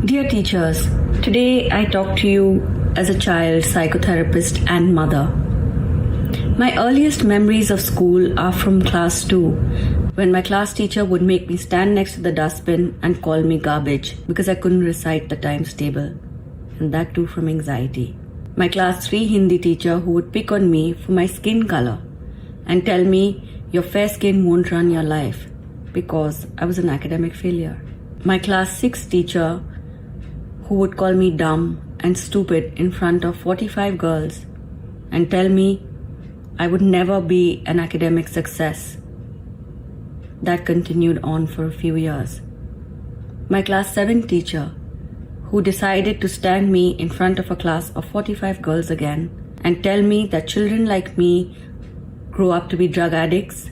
Dear teachers, today I talk to you as a child, psychotherapist and mother. My earliest memories of school are from class 2, when my class teacher would make me stand next to the dustbin and call me garbage because I couldn't recite the times table, and that too from anxiety. My class 3 Hindi teacher who would pick on me for my skin color and tell me, your fair skin won't run your life, because I was an academic failure. My class 6 teacher who would call me dumb and stupid in front of 45 girls and tell me I would never be an academic success. That continued on for a few years. My class 7 teacher who decided to stand me in front of a class of 45 girls again and tell me that children like me grow up to be drug addicts,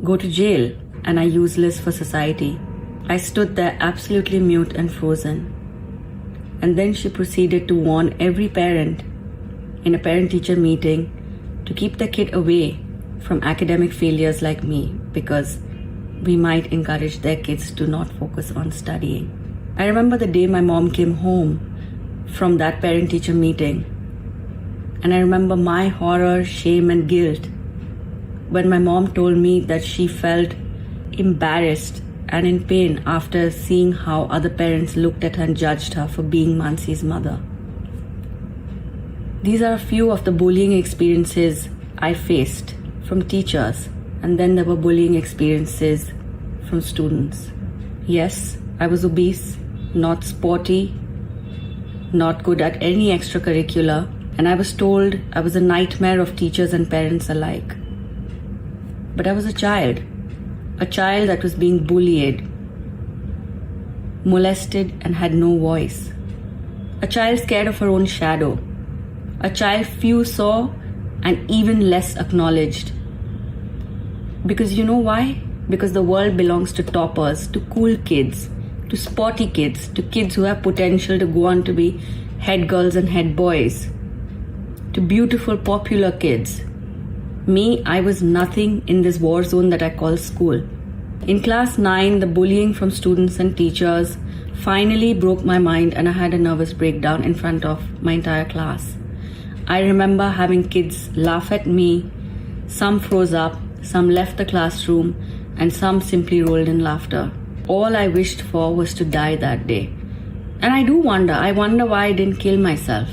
go to jail, and are useless for society. I stood there absolutely mute and frozen. And then she proceeded to warn every parent in a parent-teacher meeting to keep their kid away from academic failures like me, because we might encourage their kids to not focus on studying. I remember the day my mom came home from that parent-teacher meeting, and I remember my horror, shame and guilt when my mom told me that she felt embarrassed and in pain after seeing how other parents looked at her and judged her for being Mansi's mother. These are a few of the bullying experiences I faced from teachers, and then there were bullying experiences from students. Yes, I was obese, not sporty, not good at any extracurricular, and I was told I was a nightmare of teachers and parents alike. But I was a child that was being bullied, molested and had no voice. A child scared of her own shadow. A child few saw and even less acknowledged. Because you know why? Because the world belongs to toppers, to cool kids, to sporty kids, to kids who have potential to go on to be head girls and head boys, to beautiful popular kids. Me, I was nothing in this war zone that I call school. In class 9, the bullying from students and teachers finally broke my mind, and I had a nervous breakdown in front of my entire class. I remember having kids laugh at me. Some froze up, some left the classroom, and some simply rolled in laughter. All I wished for was to die that day. And I wonder why I didn't kill myself.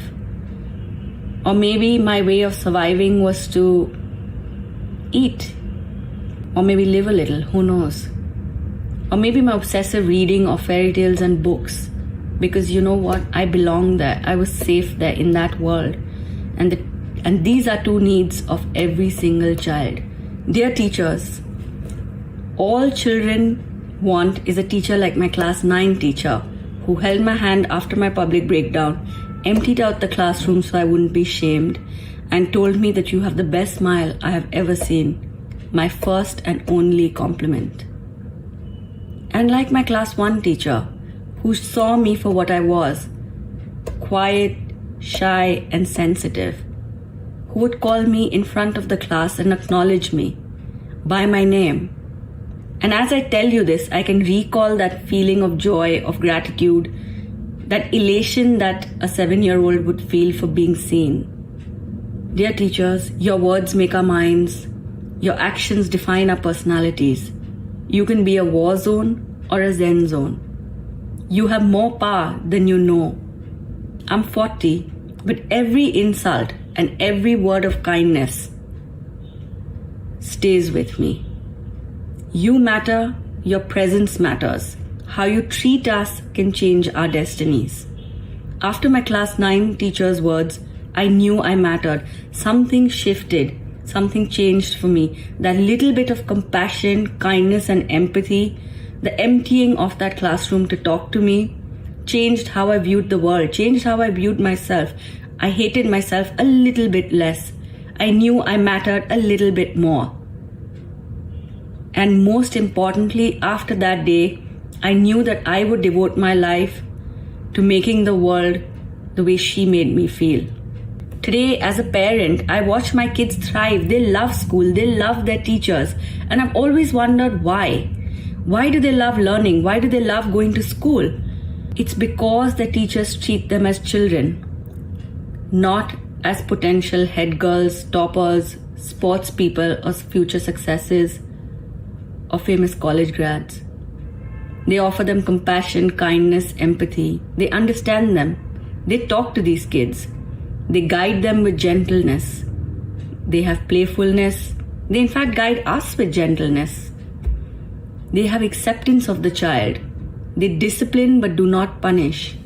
Or maybe my way of surviving was to eat, or maybe live a little, who knows. Or maybe my obsessive reading of fairy tales and books, because you know what, I belonged there, I was safe there in that world. And these are two needs of every single child. Dear teachers, all children want is a teacher like my class 9 teacher, who held my hand after my public breakdown, emptied out the classroom so I wouldn't be shamed, and told me that you have the best smile I have ever seen. My first and only compliment. And like my class 1 teacher, who saw me for what I was, quiet, shy and sensitive, who would call me in front of the class and acknowledge me by my name. And as I tell you this, I can recall that feeling of joy, of gratitude, that elation that a 7-year-old would feel for being seen. Dear teachers, your words make our minds. Your actions define our personalities. You can be a war zone or a zen zone. You have more power than you know. I'm 40, but every insult and every word of kindness stays with me. You matter, your presence matters. How you treat us can change our destinies. After my class 9 teacher's words, I knew I mattered. Something shifted. Something changed for me. That little bit of compassion, kindness and empathy, the emptying of that classroom to talk to me, changed how I viewed the world, changed how I viewed myself. I hated myself a little bit less. I knew I mattered a little bit more. And most importantly, after that day, I knew that I would devote my life to making the world the way she made me feel. Today, as a parent, I watch my kids thrive. They love school, they love their teachers. And I've always wondered why. Why do they love learning? Why do they love going to school? It's because the teachers treat them as children, not as potential head girls, toppers, sports people, or future successes, or famous college grads. They offer them compassion, kindness, empathy. They understand them. They talk to these kids. They guide them with gentleness. They have playfulness. They in fact guide us with gentleness. They have acceptance of the child. They discipline but do not punish.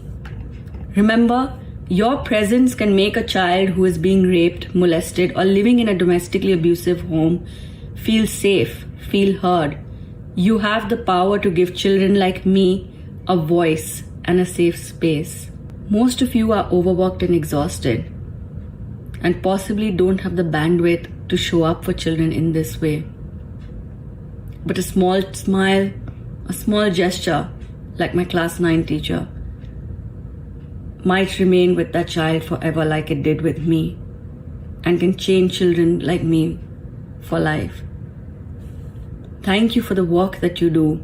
Remember, your presence can make a child who is being raped, molested, or living in a domestically abusive home feel safe, feel heard. You have the power to give children like me a voice and a safe space. Most of you are overworked and exhausted, and possibly don't have the bandwidth to show up for children in this way. But a small smile, a small gesture, like my class 9 teacher, might remain with that child forever like it did with me, and can change children like me for life. Thank you for the work that you do,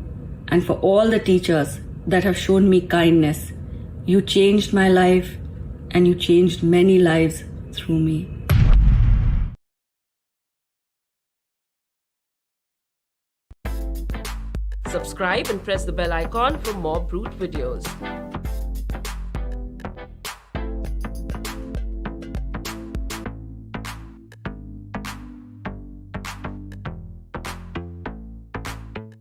and for all the teachers that have shown me kindness. You changed my life, and you changed many lives through me. Subscribe and press the bell icon for more Brute videos.